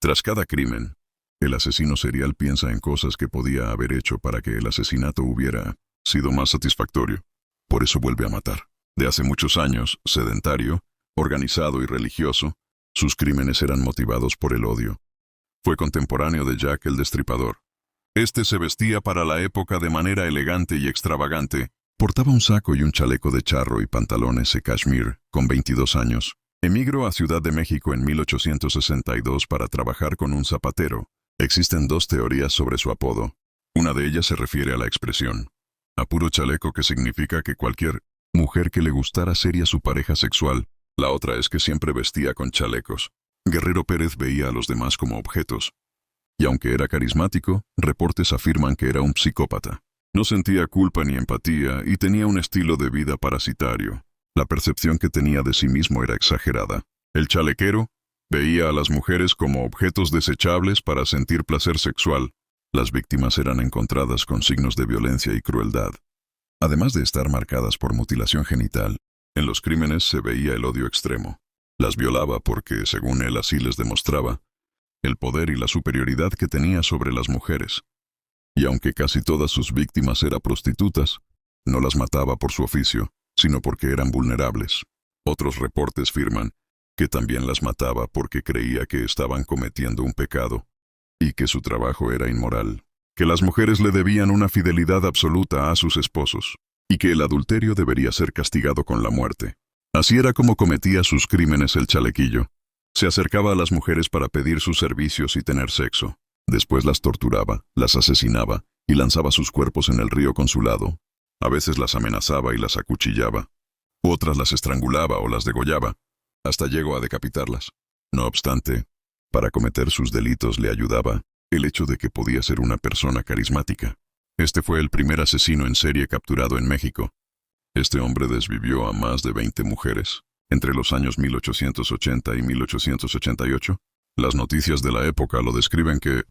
Tras cada crimen, el asesino serial piensa en cosas que podía haber hecho para que el asesinato hubiera sido más satisfactorio. Por eso vuelve a matar. De hace muchos años, sedentario, organizado y religioso, sus crímenes eran motivados por el odio. Fue contemporáneo de Jack el Destripador. Este se vestía para la época de manera elegante y extravagante. Portaba un saco y un chaleco de charro y pantalones de cashmere, con 22 años. Emigró a Ciudad de México en 1862 para trabajar con un zapatero. Existen dos teorías sobre su apodo. Una de ellas se refiere a la expresión "a puro chaleco", que significa que cualquier mujer que le gustara sería su pareja sexual. La otra es que siempre vestía con chalecos. Guerrero Pérez veía a los demás como objetos. Y aunque era carismático, reportes afirman que era un psicópata. No sentía culpa ni empatía y tenía un estilo de vida parasitario. La percepción que tenía de sí mismo era exagerada. El chalequero veía a las mujeres como objetos desechables para sentir placer sexual. Las víctimas eran encontradas con signos de violencia y crueldad. Además de estar marcadas por mutilación genital, en los crímenes se veía el odio extremo. Las violaba porque, según él, así les demostraba el poder y la superioridad que tenía sobre las mujeres. Y aunque casi todas sus víctimas eran prostitutas, no las mataba por su oficio, sino porque eran vulnerables. Otros reportes afirman que también las mataba porque creía que estaban cometiendo un pecado y que su trabajo era inmoral, que las mujeres le debían una fidelidad absoluta a sus esposos y que el adulterio debería ser castigado con la muerte. Así era como cometía sus crímenes el chalequillo. Se acercaba a las mujeres para pedir sus servicios y tener sexo. Después las torturaba, las asesinaba y lanzaba sus cuerpos en el río Consulado. A veces las amenazaba y las acuchillaba. Otras las estrangulaba o las degollaba. Hasta llegó a decapitarlas. No obstante, para cometer sus delitos le ayudaba el hecho de que podía ser una persona carismática. Este fue el primer asesino en serie capturado en México. Este hombre desvivió a más de 20 mujeres entre los años 1880 y 1888. Las noticias de la época lo describen que,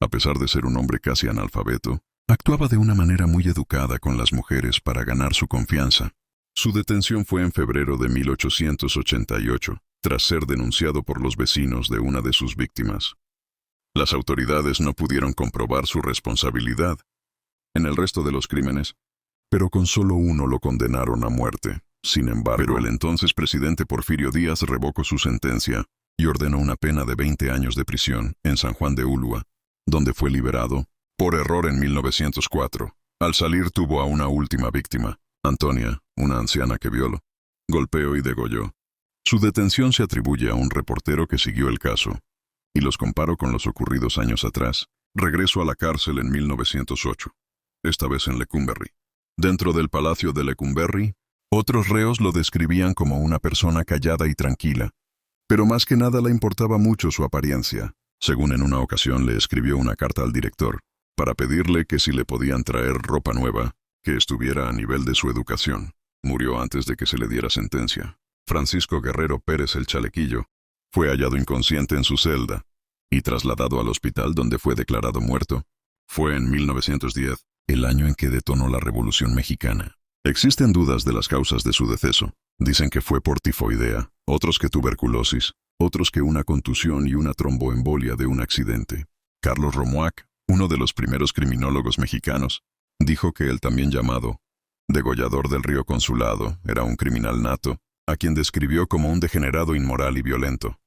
a pesar de ser un hombre casi analfabeto, actuaba de una manera muy educada con las mujeres para ganar su confianza. Su detención fue en febrero de 1888, tras ser denunciado por los vecinos de una de sus víctimas. Las autoridades no pudieron comprobar su responsabilidad en el resto de los crímenes, pero con solo uno lo condenaron a muerte. Sin embargo, el entonces presidente Porfirio Díaz revocó su sentencia y ordenó una pena de 20 años de prisión en San Juan de Ulúa, donde fue liberado por error en 1904. Al salir tuvo a una última víctima, Antonia, una anciana que violó, golpeó y degolló. Su detención se atribuye a un reportero que siguió el caso, y los comparo con los ocurridos años atrás. Regreso a la cárcel en 1908, esta vez en Lecumberri. Dentro del palacio de Lecumberri, otros reos lo describían como una persona callada y tranquila, pero más que nada le importaba mucho su apariencia. Según en una ocasión le escribió una carta al director, para pedirle que si le podían traer ropa nueva, que estuviera a nivel de su educación. Murió antes de que se le diera sentencia. Francisco Guerrero Pérez el Chalequillo fue hallado inconsciente en su celda y trasladado al hospital donde fue declarado muerto. Fue en 1910, el año en que detonó la Revolución Mexicana. Existen dudas de las causas de su deceso. Dicen que fue por tifoidea, otros que tuberculosis, otros que una contusión y una tromboembolia de un accidente. Carlos Romuac, uno de los primeros criminólogos mexicanos, dijo que el también llamado degollador del río Consulado era un criminal nato, a quien describió como un degenerado inmoral y violento.